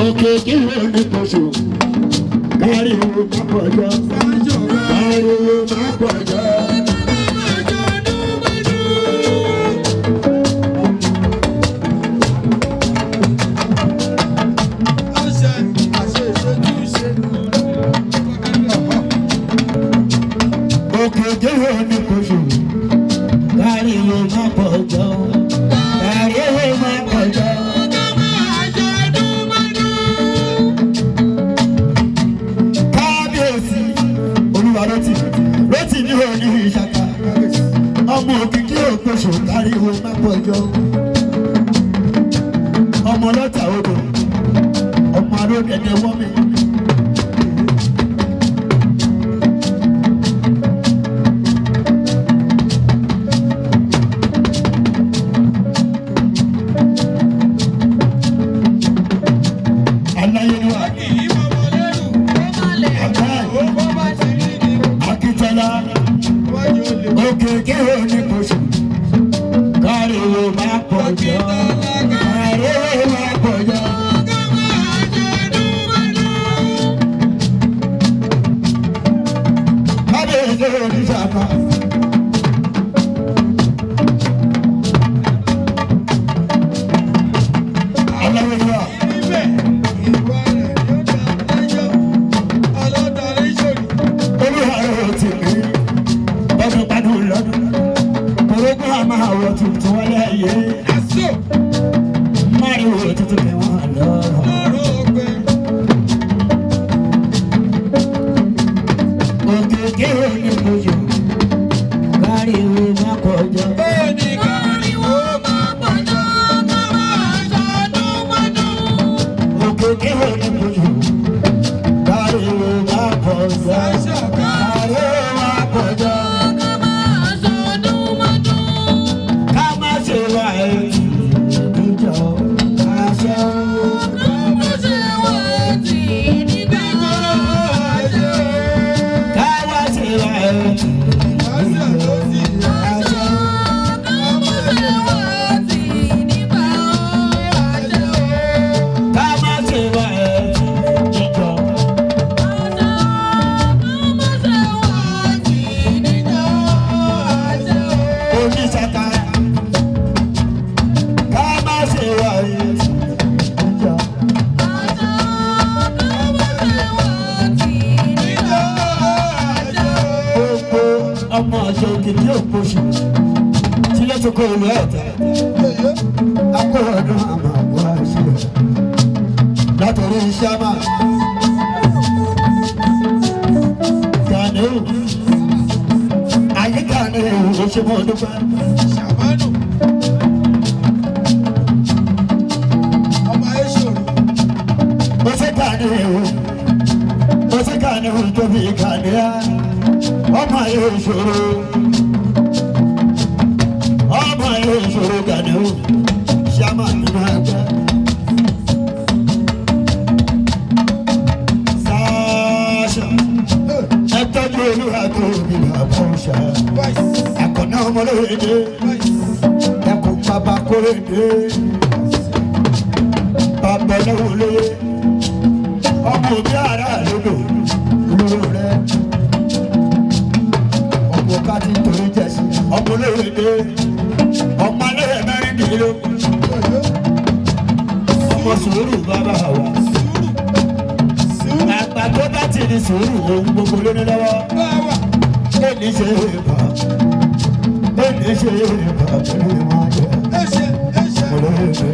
òkè kí ló ní kóso káríwó má pọ̀jọ́ káríwó má pọ̀jọ́. Òkè kí ló ní kóso káríwó má pọ̀jọ́ káríwó má pọ̀jọ́. Rotí ní òní ìṣàkà ọmọ òkìkí òpèsè káríwó má pọ̀jọ́ ọmọ lọ́tà odò ọmọ arógẹ̀dẹ̀ wọ́mí. Òkè kí ó ní kóso káríwó má pọ̀jọ́ káríwó má pọ̀jọ́. Kábíyèsí oníṣàkà. Aláwọ̀ Àwọ̀ tuntun wọlé ayé máriwo tuntun kẹ wọn lọ. Òkè kí ó ní kóso káríwó má pọ̀jọ́. Òkè kí ó ní kóso káríwó má pọ̀jọ́ káríwó má pọ̀jọ́. Ọmọ ọjọ́ òkìkí òpóṣù sílẹ̀ tó kọ́ olú ẹ̀tẹ́ akọ́ọ̀dún àmà wá sílẹ̀ látọ̀rí sábà Gàníù ayé Gàníù oṣùmọ̀ ọdúnpá ó sì Gàníù tóbi Gàníù ọmọ yóò ṣòro Gàníù ṣáma nínú ẹgbẹ́ sáṣà ẹtọ́jú olúwa tó nílò àbọ̀ṣà àkànná ọmọlóyèdè ẹkùn bàbá kórèdè bàbá lọ́wọ́ lóye ọmọ òbí ara lódò olóró rẹ. Ká ti torí jẹ̀sí ọmọ olóyèdè ọmọ alẹ́ mẹ́rìndínlógún ọmọ sùúrù bàbá wa àgbà tó bá ti ní sùúrù ohun gbogbo lóní lọ́wọ́ ẹni ṣe é bá pẹ̀lú ìwọ̀n jẹ́ olóyèdè.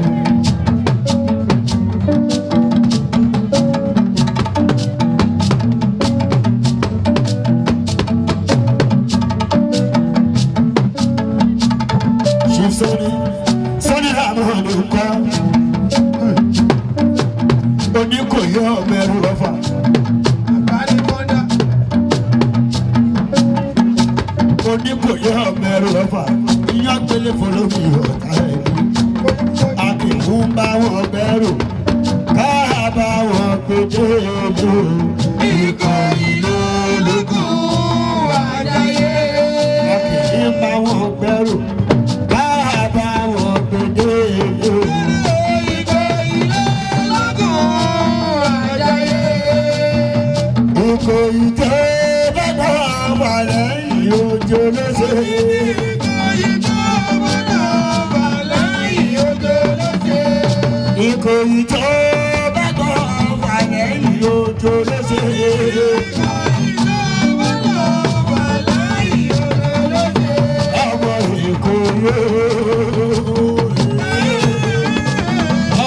Sọ́ni làwọn olùkọ́ oníkòyí ọmọ ẹrú ọfà. Oníkòyí ọmọ ẹrú ọfà ìyá gbélé fọlọ́mì ọ̀tá ẹ̀ ní. Àbíkún bá wọn bẹ̀rù káà bá wọn pété ìlú. Ìkòyí lólógún àdáyé. Àbíkún bá wọn bẹ̀rù. Ìkòyí tó bàbá wà lẹ́yìn òjò lóṣè. Ìkòyí tó bàbá wà lẹ́yìn òjò lóṣè. Ìkòyí tó bàbá wà lẹ́yìn òjò lóṣè. Ìkòyí tó bàbá wà lẹ́yìn òjò lóṣè. Ọmọ Ìkòyí.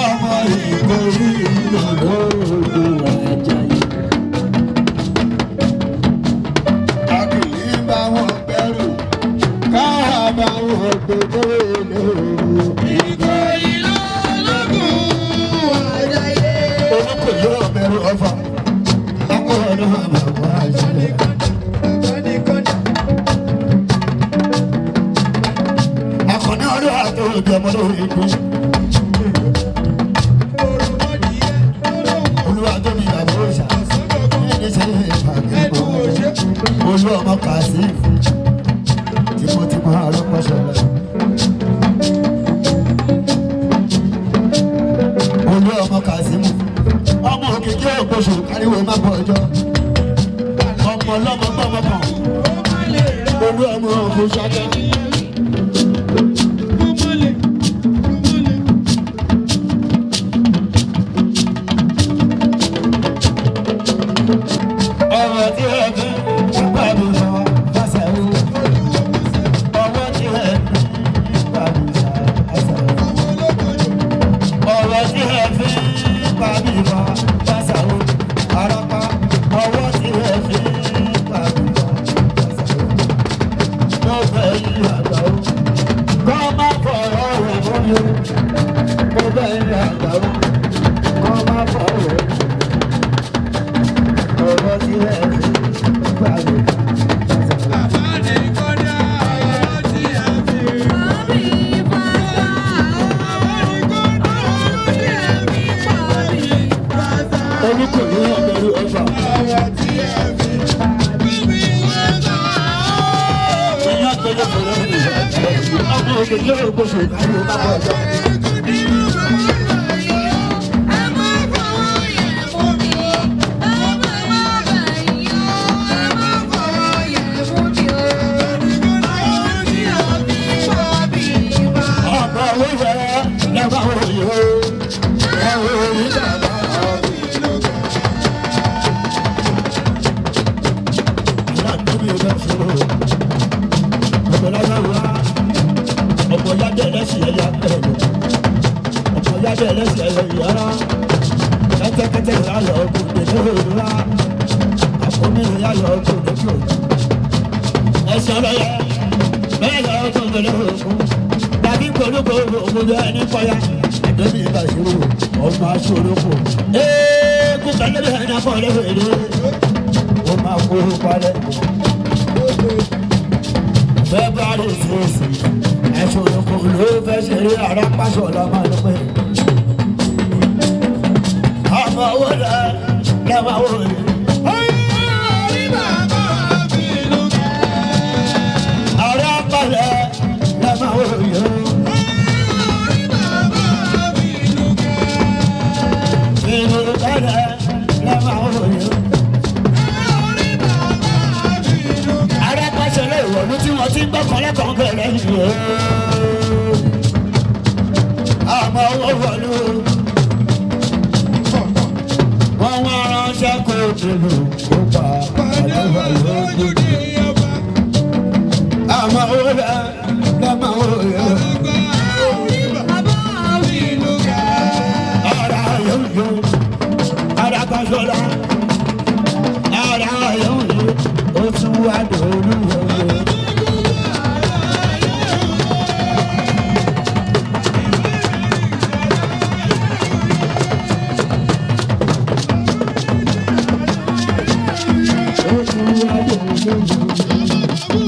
Ọmọ Ìkòyí lọ́dọọdún Àjàyí. Ìkòyí lọ́lọ́gùn Àjàyí. Olùkọ́ yóò bẹ̀rù ọ̀fà. Ọkọ̀ ọ̀dọ́ àbàwọ̀ àjẹ́. Akọni ọdún àti òbí ọmọdé ìlú. Olúwa tó ní ìyàwó òòṣà. Ẹni ṣe ìpàdé ìbò. Olú ọmọ kàásì fún. Tìmọ̀tìmọ̀ àlọ́pọ̀ ṣọlá. Olú ọmọ Kazeem. Ọmọ òkìkí ògbóṣù káríwò má bọ̀ ọjọ́. Ọmọ ọlọ́mọ gbọ́mọ kan. Olú ọmọ ògùn ṣáká. Ọ̀rọ̀ tí ẹ fi nípa mi sọ fásẹ̀ wò. Ọwọ́ tí ẹ fi nípa mi sọ fásẹ̀ wò. Ọ̀rọ̀ tí ẹ fi nípa mi sọ fásẹ̀ wò. Arapa ọwọ́ tí ẹ fi nípa mi sọ fásẹ̀ wò. Mo fẹ́ yí àgbà o. Kọ́ má fọ̀rọ̀ rẹ̀ fún mi o. Mo fẹ́ yí àgbà o. Kọ́ má fọ̀rọ̀ rẹ̀. Ọ̀rọ̀ tí ẹ fi nípa mi sọ. Olùkọ́ ní ọ̀bẹ̀rù ọ̀fà. Ìyá gbẹ́jọ́ fọlọ́ ní ìṣẹ́. Ọmọ òkè yóò gbóṣù káyọ̀ má bọ̀ ọjọ́. Ọ̀pọ̀ owó yẹ lẹ́wọ̀n òyìnbó. Ẹ̀rọ onídàbà. Ọ̀pọ̀ yájẹ́ ẹlẹ́sìn ẹ̀yà bẹ̀rẹ̀. Ọ̀pọ̀ yájẹ́ ẹlẹ́sìn ẹ̀yà yàrá. Kẹ́tẹ́kẹ́tẹ́ ìyáyọ̀ ọkùn lèdè òrùlá. Àkómi ìyáyọ̀ ọkùn lèdè òrùlá. Ẹ̀sìn ọlọ́yẹ bẹ́ẹ̀ lọ ọkùn lèdè òrùlá. Tàbí polúkọ òmùdó ẹni kọ́yá. Àdébí ìbàṣírò ọmọ aṣọ́rọ́kọ̀. Kú kẹ́lẹ́bí ẹni afọ́lẹ́ fèrè. Ó máa kó parẹ́. February 6 ẹ̀sùn òkú ló fẹ́ ṣeré ara pàṣọ lọ́mọ ló pé. Ọmọ owó rẹ̀ lẹ́wọ̀n owó rẹ̀. Orí bàbá mi ló kẹ́. Ọ̀rẹ́ pàlẹ́ lẹ́wọ̀n owó rẹ̀. Orí bàbá mi ló kẹ́. Ìlú tẹ́lẹ̀ lẹ́wọ̀n owó rẹ̀. Arẹ́pàṣẹlẹ̀ ìwọ̀lú tí wọ́n ti ń gbọ́kàn lẹ́kọ̀ọ́ bẹ̀rẹ̀ yìí o. Àmọ́ owó wọ̀lú. Wọ́n wá ránṣẹ́ kó dèrò kó pa àdéhùn lójú ní ọba. Àmọ́ owó rẹ̀ lẹ́mọ̀ owó rẹ̀. Ara yóò yó. Ara kan ṣọlá. Ara yóò yó. Ó tún wá dòlú wọlé. Ó tún wá dòlú wọlé.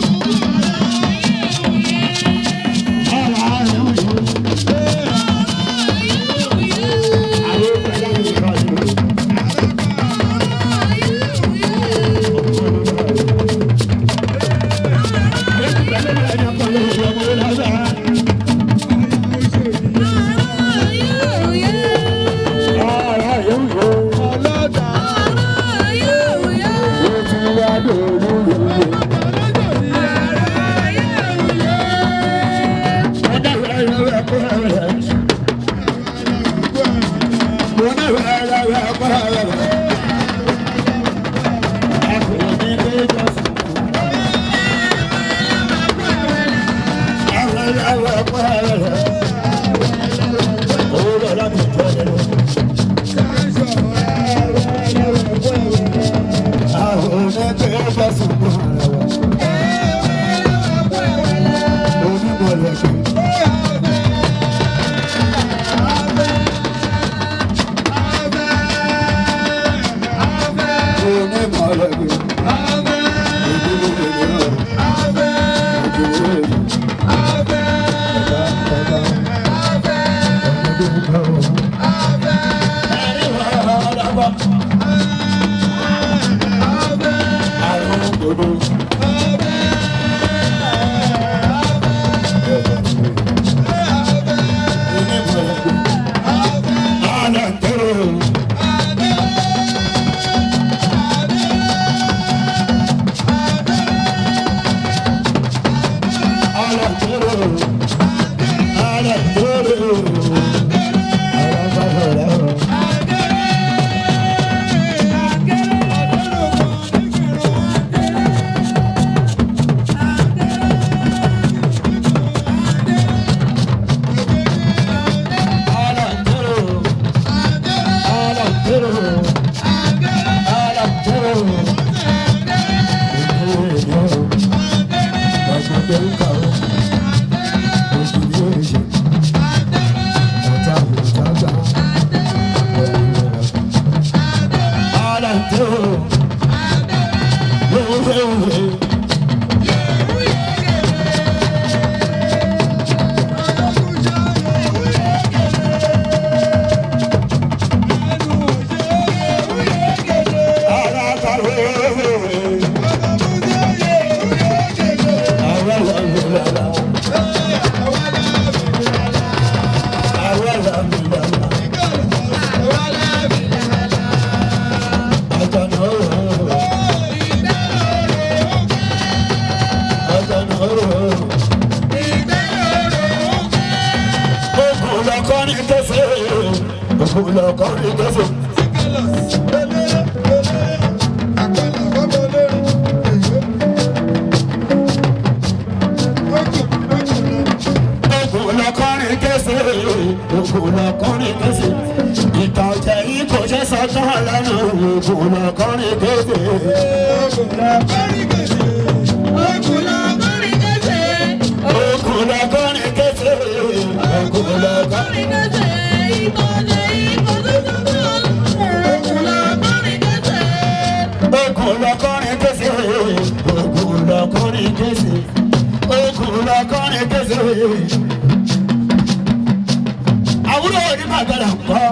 àwúrò ní màgàlà ń kọ́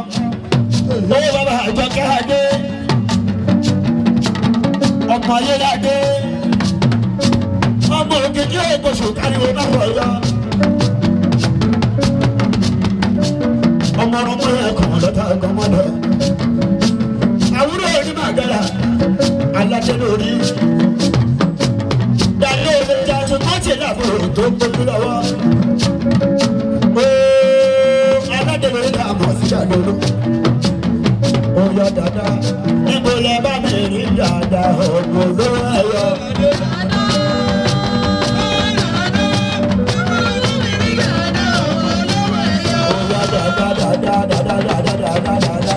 lọ́wọ́ bàbá àjọkẹ́ adé ọmọ ayélujáde ọmọ òkèjì òkòṣù káríwó náà wọ̀ yọ ọmọ ọmọ ẹ̀kọ́ lọ́tà ọmọdé àwúrò ní màgàlà aládé lórí dàdé òbẹ̀jà tó mọ́tì láàbùrò tó gbójú lọ́wọ́ aládé lórí làbọ̀ sí àdúró oyọ dada níbo lẹ bá mi rí dada ọgbọ̀n ló ẹyọ. oyọ dada dada dada dada dada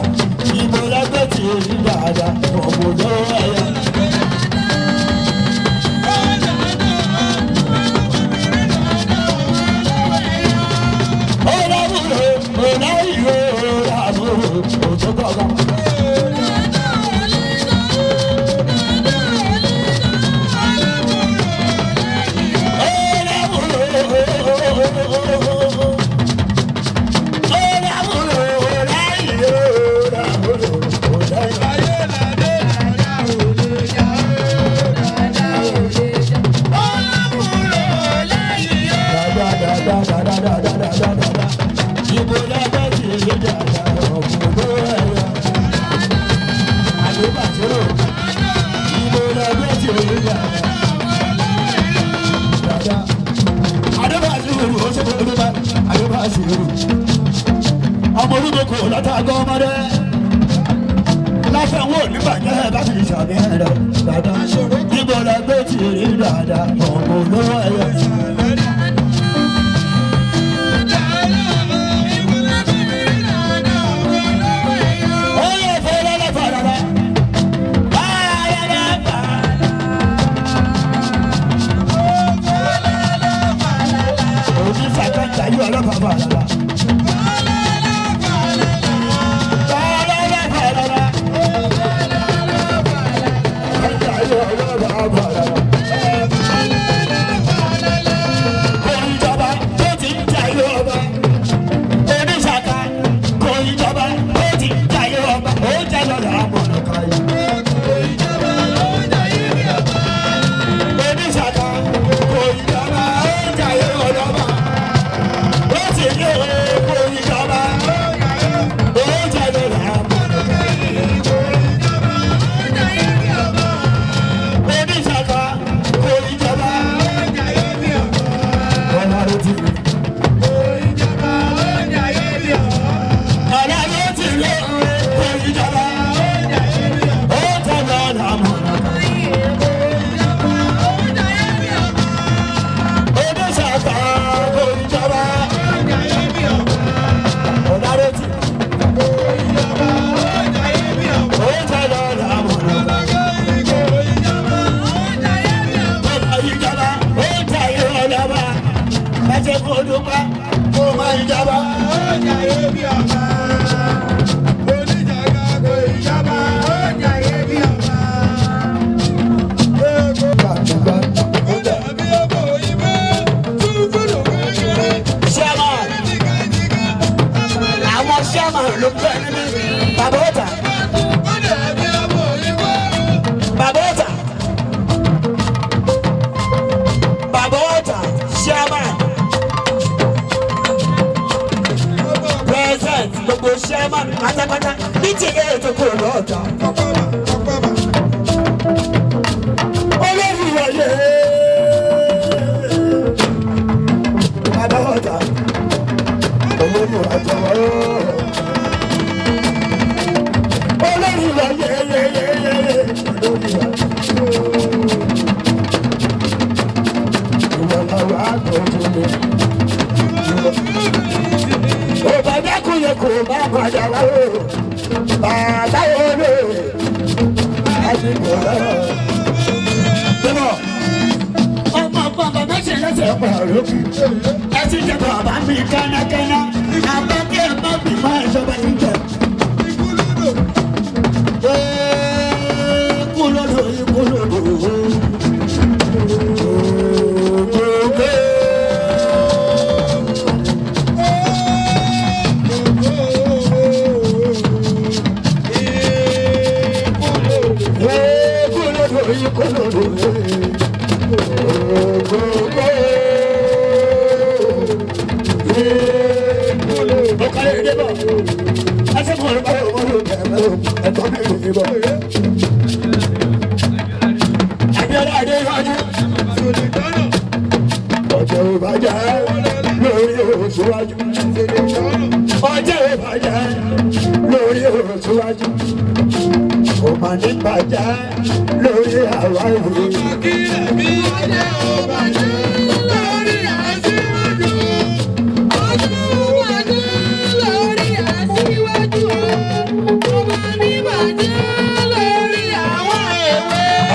níbo lẹ bẹ ti rí dada ọgbọ̀n ló ẹyọ. ọmọ olúbo kò látàgọ́ ọmọdé láfẹ́ wo nígbàjẹ́ bá fi ṣàmì ẹ̀rọ dada níbo la gbé ti rí dada ọmọ olówó ẹ̀yọ. ilé tó kò lọ́ọ̀tà. Olórí wáyé Adọ́ọ̀tà olórí àjọwọ́. Olórí wáyé olórí wáyé. Ìwọ̀n làwọn àgbọ̀jọ̀ mi. Òbàdà kò yẹ kó má padà wá o. Bàbá olè àti bọ̀dá. Bẹ́ẹ̀ ọmọ bàbá méjì lẹ́sẹ̀ pààrọ̀. Ẹ ti jẹ bàbá mi kánákáná. Àbákẹ́ má bì má ìjọba ti jẹ. Ikú lọ́dọ̀ ikú lọ́dọ̀. Ọjọ́ ìbàjẹ́ lórí òṣùwájú. Ọjọ́ ìbàjẹ́ lórí òṣùwájú. Kò mà ní bàjẹ́ lórí àwa ìwé.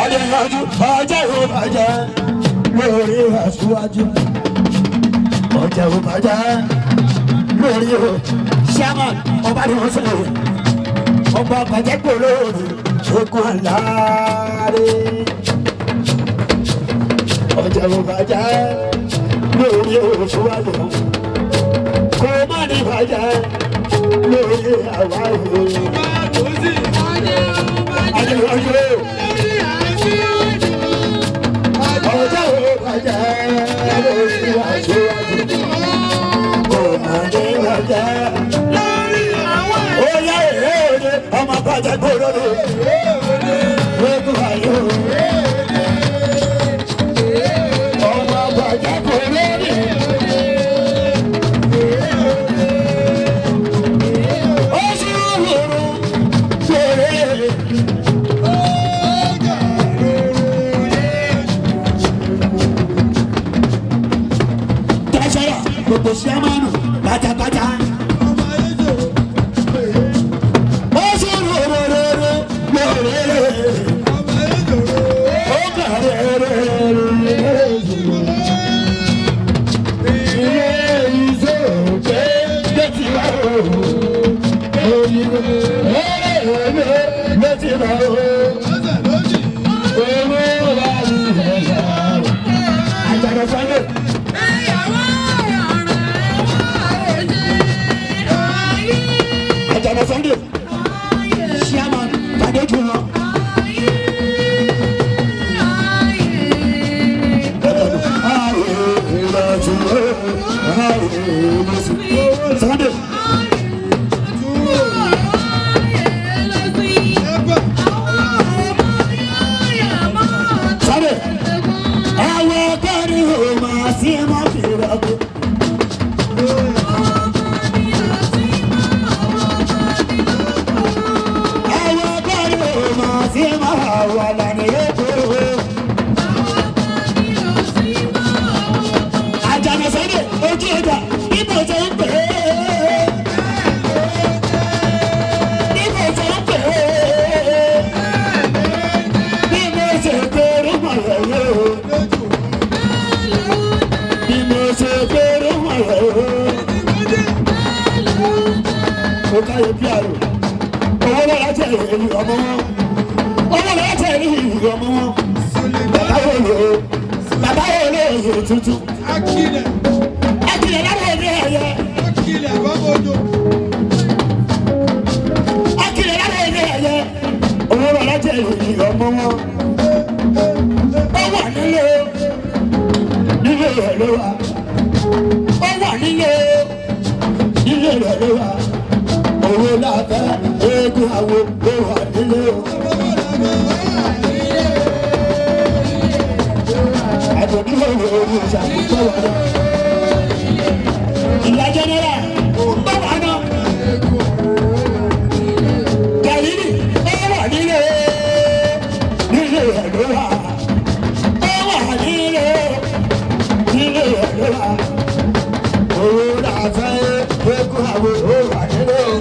Ọjọ́ ìbàjẹ́ lórí aṣíwájú. Ọjọ́ ìbàjẹ́ lórí o. Ṣáàmán ọba ni wọ́n sọ̀rọ̀. Ọba bàjẹ́ gbòòrò ogun àláre. Ọjọ́ ìbàjẹ́ lórí aṣíwájú. Kò má ní bàjẹ́ lórí àwa ìwé. Ọjọ́ ìbàjẹ́. Ọjọ́ ìbàjẹ́ lórí aṣíwájú. Kò má ní bàjẹ́ lórí àwọn èèyàn. Ó yá èrè ọmọ bàjẹ́ gbòòrò lóògùn ayé. Ọmọ bàjẹ́ gbòòrò ó sì wúrú gbòòrò. Gbogbo sẹ́mánù pátápátá. Ó sì rorororo lórere. Ó kàrere. Ilé iṣẹ́ òkè létí wá o. Òyìnbó létí wá o. Owó wà ní ẹ̀yà. Àjàdọ̀ Sunday. Àjàdọ̀ Sunday. Chairman Fàdéjù wọn. Sunday. Sunday. Àwọn akọrin ò máa sí ẹ̀mọ́ fìrà kú. Àjàdọ̀ Sunday ojú ọjà ibo tó ń pè é. Ibo tó ń pè é. Bí mo ṣe kéré mọ̀ lẹ́yìn o. Bí mo ṣe kéré mọ̀ lẹ́yìn o. Ó káyọ̀ bí àrò. Owó lọ́la jẹ́ ìlú ọmọ wọn. Owó lọ́la jẹ́ ìlú ọmọ wọn. Bàbá wo lè yẹ tuntun. Akilẹ̀ lábẹ́ ẹ̀mí ẹ̀yẹ. Akilẹ̀ lábẹ́ ẹ̀mí ẹ̀yẹ. Owó lọ́la jẹ́ ìlú ọmọ wọn. Ó wà nílé rẹ̀ ló wà. Ó wà nílé rẹ̀ ló wà. Owó làbẹ́ eégún àwo ó wà nílé o. àdùnnú òru ìṣàkóso wà náà. ìyá jẹ́nẹ́rà ó ń bá wà náà. Gàlílì ó wà nílé nílé ẹ̀dọ́ wa. ó wà nílé nílé ẹ̀dọ́ wa. owó làfẹ́ eégún àwo ó wà nílé o.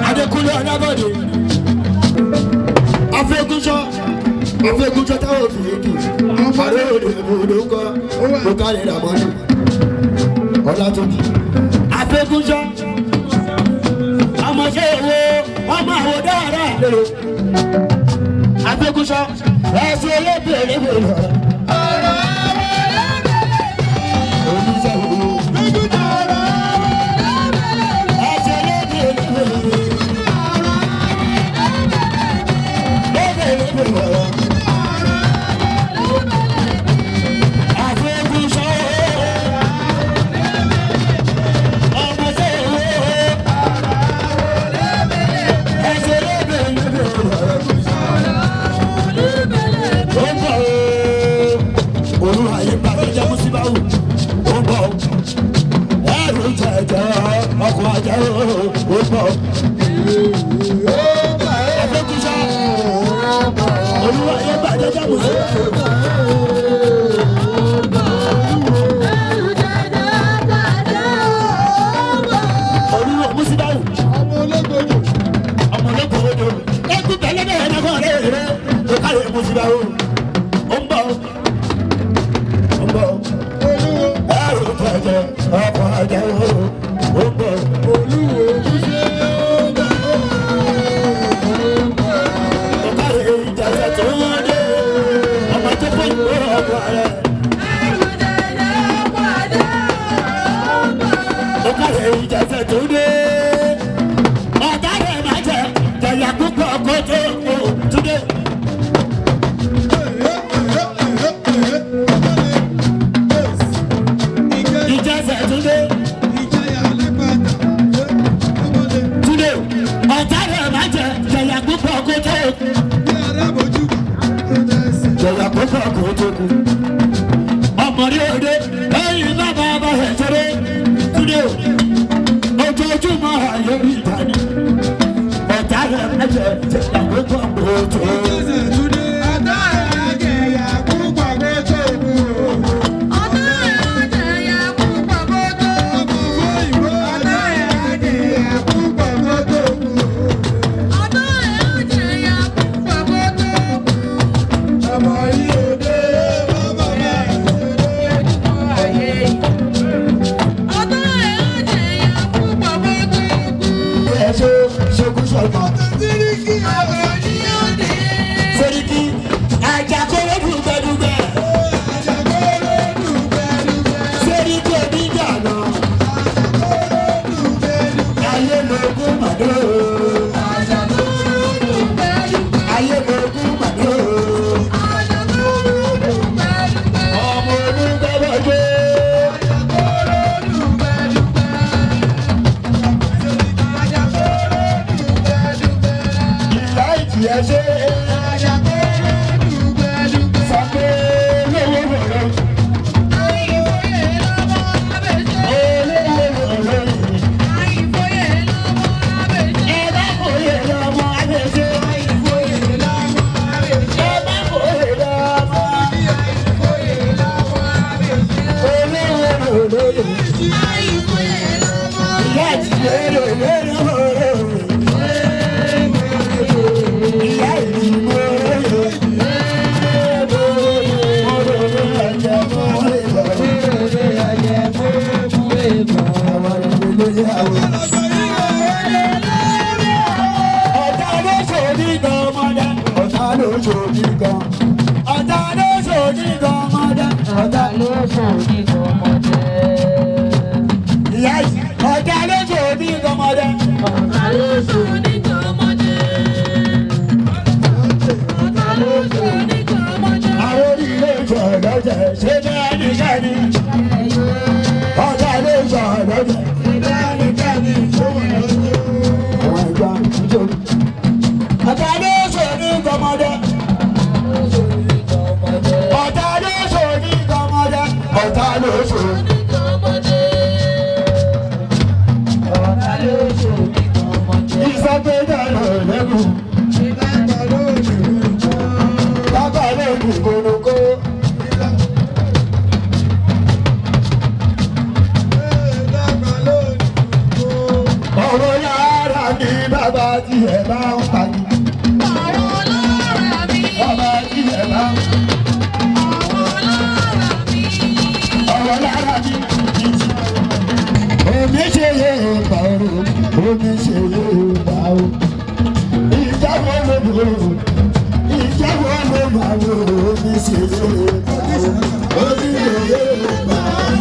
Adékúnlé bọ̀dé. Afẹ́kúnṣọ́ táwọn fi kì àrẹ òde ìbòdó kọ́ ló kárí ràmọ́nù Ọlátúnjí. Afẹ́kúnṣọ́ ọmọṣẹ́ ìwé ọmọ àwọn dáadáa lérò. Afẹ́kúnṣọ́ ẹ̀sùn olóbìnrin lérò. Ọ̀rọ̀ yàrá ni bàbá tiẹ̀ bá pàdé. Ọba ilẹ̀ bá ọwọ́ lára mi. Omi ṣe yé bá o, omi ṣe yé bá o. Ìjáwọ́ lódò, ìjáwọ́ ló máa wo omi ṣe yé bá o. Omi ṣe yé bá o.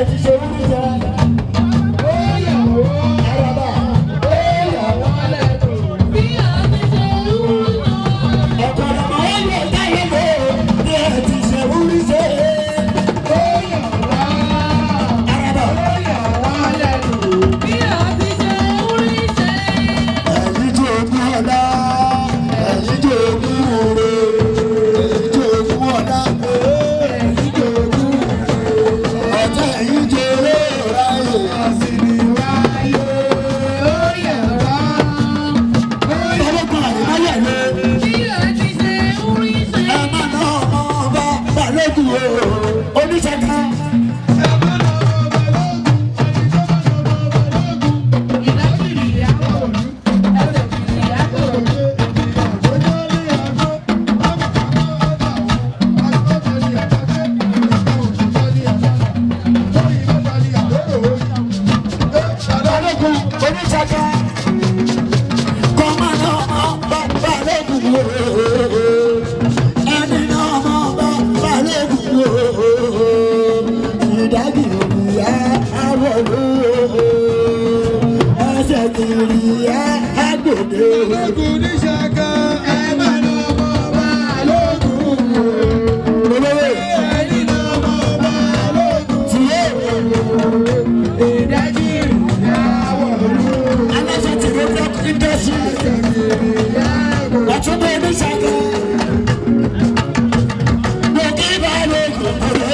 ti ṣe wúrí jẹ. Araba. Ọ̀pọ̀ ọ̀dọ̀ wọn lè dáyé lé bí ẹ ti ṣe wúrí jẹ. Araba. Ẹ̀yin tó ogún ọ̀la, ẹ̀yin tó ogún òre, ẹ̀yin tó ogún ọ̀la, ẹ̀yin tó ogún ọ̀tá, ẹ̀yin tó oré ráyè. Ọlọ́gbọ̀n àdìmáyà lé. Ẹ má ná ọmọ ọba balógun o, oníṣẹ́ká. Balógun oníṣẹ́ká. Kọ́ má ná ọmọ ọba balógun o. Ẹni ná ọmọ ọba balógun o. Ìdájì òmìnira àwọ̀rò. Ẹsẹ̀ kiri àgbòdo. Aláṣẹ tìrẹ block industry. Ọ̀túnbọ̀ oníṣàkà. Mo kí balógun kúrò.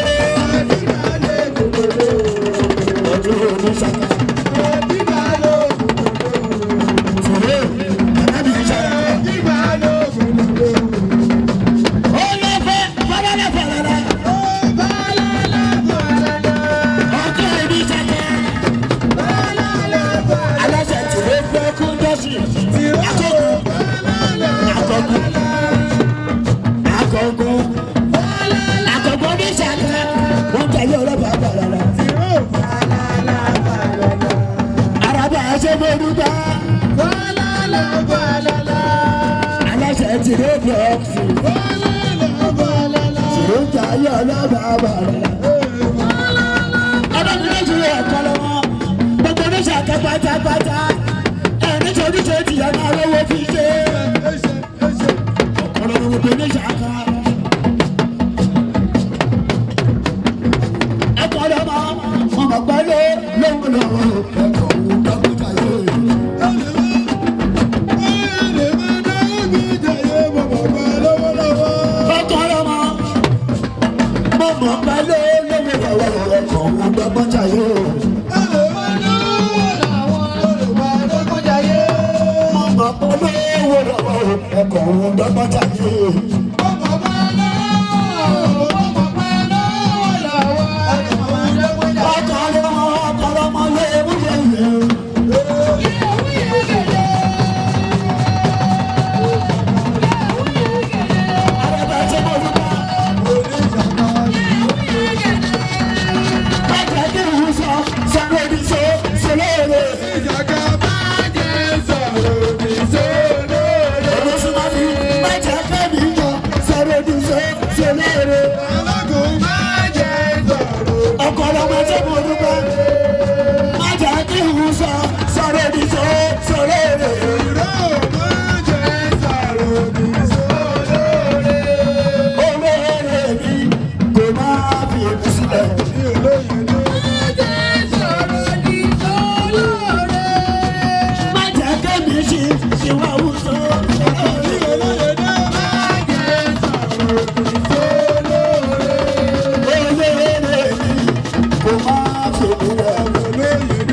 Ọ̀túnbọ̀ oníṣàkà. Tìrẹ àbábí ìṣàkà. Ó lọ fẹ́ fọlọ́lá fọlọ́lá. Ọ̀tún oníṣàkà. Aláṣẹ tìrẹ block industry. Àkọ́kọ́ ní ìṣàkà. Wọ́n tẹ̀lé ọlọ́pàá bàràrà. Araba ṣe mọ́rú bá. Aláṣẹ tìrẹ block sí. Tìrẹ ń tẹ̀lé ọlọ́pàá bàràrà. Ọlọ́run ló ti rí ẹ̀kọ́ lọ́wọ́. Gbogbo oníṣàkà pátápátá. Ẹni tó ní ṣe tìyà máa lówó fi ṣe. Ọlọ́run gbogbo oníṣàkà. Ẹ̀kọ́ lọ́mọ, ọmọ pẹ́lú lóhùn lọ́wọ́. Ẹ̀kọ́ òun dọ́kítà yóò yẹ. Ọkọ̀ lọ́mọ, mo mọ̀ pẹ́lú lóhùn lọ́wọ́. Ẹ̀kọ́ òun dọ́kítà yóò yẹ. Ẹ̀kọ́ òun dọ́gbọ́n tàbí. Ọkọ̀ lọ́mọ lé wúyẹ̀ yẹ̀. Araba ṣe mọ́ lúkà. Bàjẹ́ kí n sọ sọ́wọ́ ní so sọlọ́ọ̀rọ̀. Olùsùnmọ́bí bàjẹ́ kẹ́mi yọ sọ̀rọ̀ ní so sọlọ́ọ̀rọ̀. Ọkọ̀ lọ́mọ ṣe mọ́ lúkà. Bàjẹ́ kí n sọ sọ̀rọ̀ ní so sọlọ́ọ̀rọ̀. Olóore mi kò máa fi èkó sílẹ̀. Bàjẹ́ kẹ́mi ṣe ìwà wùsọ. Olóore mi kò máa fi èkó sílẹ̀.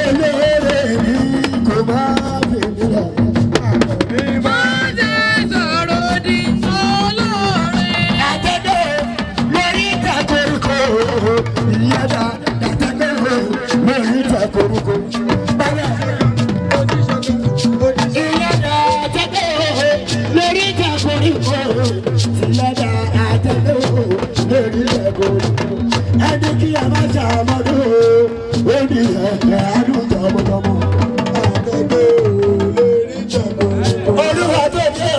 Olóore mi kò máa fi èkó sílẹ̀. Àtẹ̀dọ̀ lórí ìta koríko. Ìyáda àtẹ̀dọ̀ lórí ìta koríko. Bàbá ìyáda àtẹ̀dọ̀ lórí ìta koríko. Ìyáda àtẹ̀dọ̀ lórí ìta koríko. Ẹni kí a máa ṣàmọ́dún ó ní ẹ̀ẹ́ àdúgbò tọmọtọmọ. Olúwa tó dé.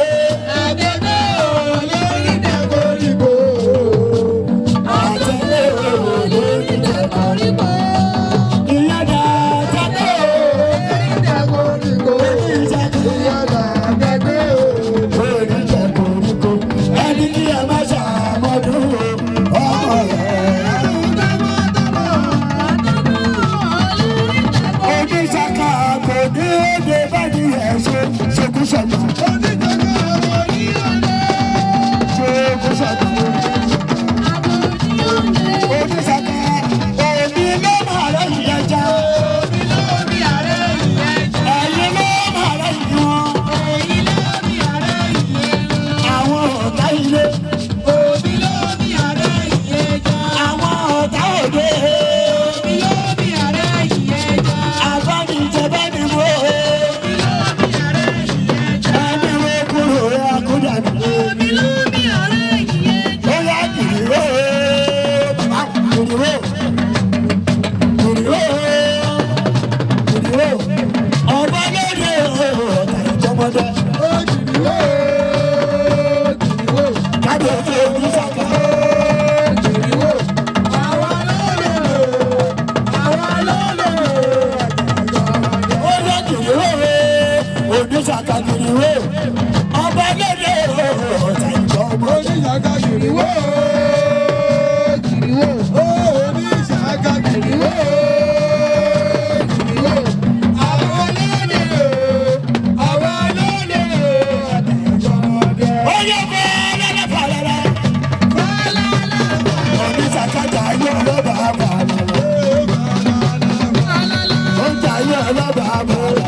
kìrìwó kìrìwó oníṣàkà kìrìwó kìrìwó àwọn lóde àtẹ̀jọ́dẹ. ó yẹ kó lọ́lá falala oníṣàkàtà ayé ọlọ́ba falala ó ń jà ayé ọlọ́ba falala.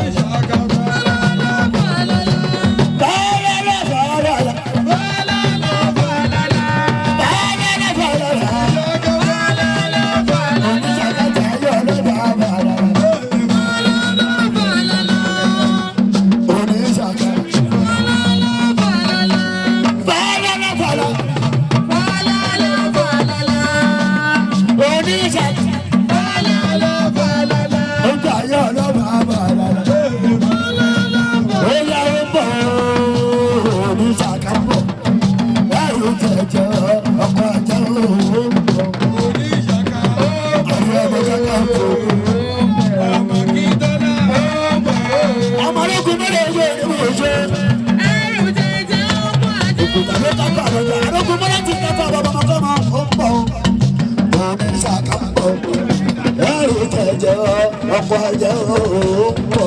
Ọkọ̀ ajá òòpọ̀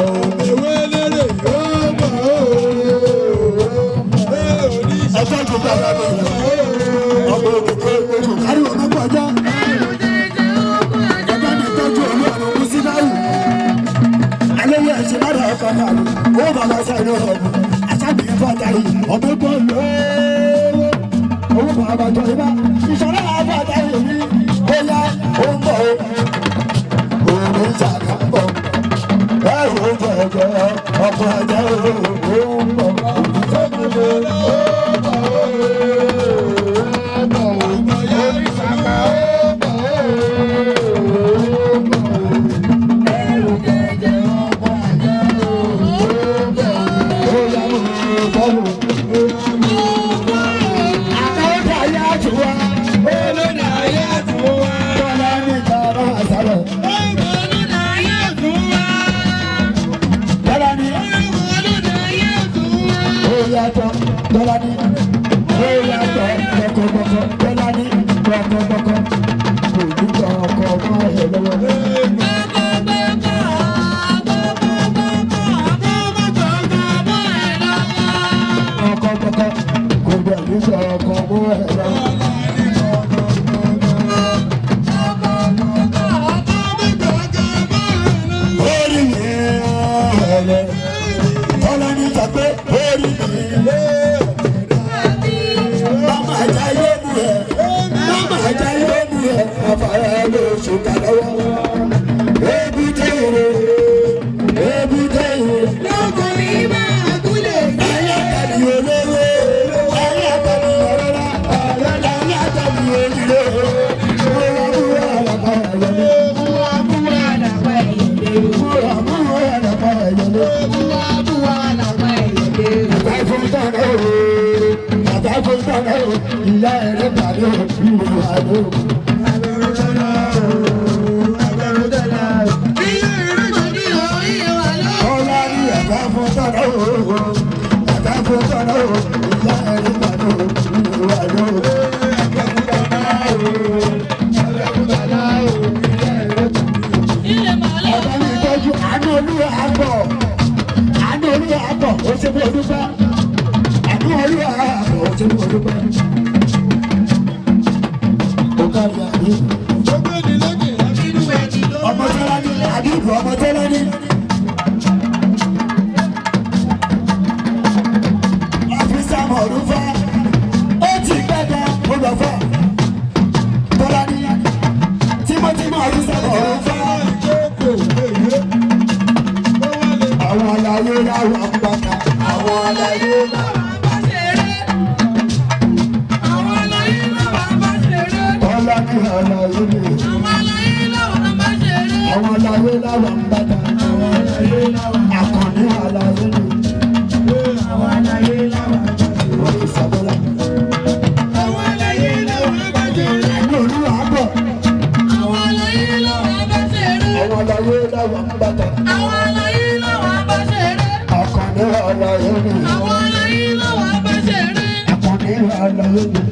ewé lérè yóò bọ̀ ẹjọ́ tó bá bá bọ̀ lọ ọmọ òkùnkùn ojú kárí ọmọ pọ̀jọ́ ẹgbẹ́ mi tọ́jú olú ọ̀nà òkú sí báyìí alẹ́wé ẹ̀ṣẹ̀ má dà ọkọ̀ náà ó bàbá sẹ́yìn náà ọ̀bùn àṣàbìyàn fún àtàrí ọmọ ẹgbẹ́ owó bàbá jọ ibà ìṣọ̀lá àbọ̀ àtàrí mi ó yá ó ń bọ̀ ó ṣàkàbọ̀ ẹ̀rù jẹ̀jẹ̀ ọkọ̀ ajá òun bọ̀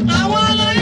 Àwọn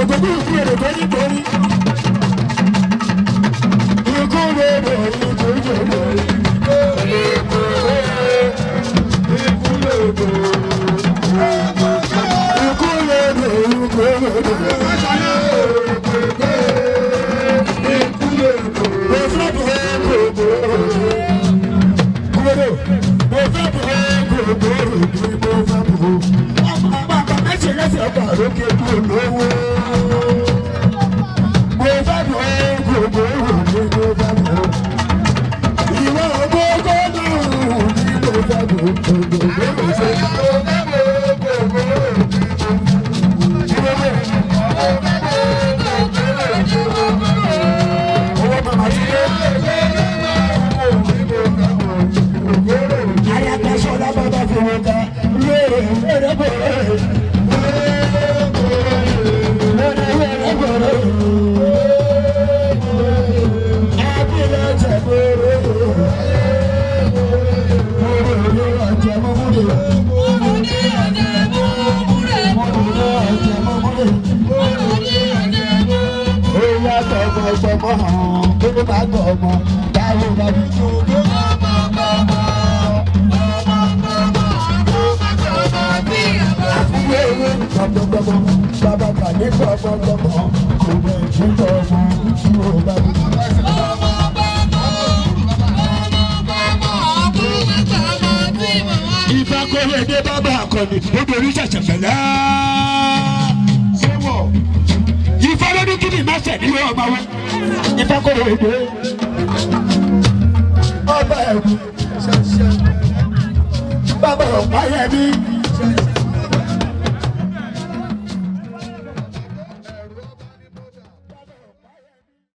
Ogogo lókè kú lówó. Mo fẹ́ bọ̀ gbogbo òní mo fẹ́ bọ̀. Ìwọ gbogbo ní òní mo fẹ́ bọ̀ gbogbo òní. Bàbá kàní gbọ̀gbọ̀gbọ̀ kò lè jí gbọ̀gbọ̀ tí o bá bí. Ifá Kóredé bàbá akọni obìnrin ṣẹ̀ṣẹ̀ fẹ̀lẹ́. Ifá lóní kí ni má ṣẹ̀ nínú ọba wọn. Ifá Kóredé ọba ẹ̀kú bàbá ọ̀pá yẹn ní.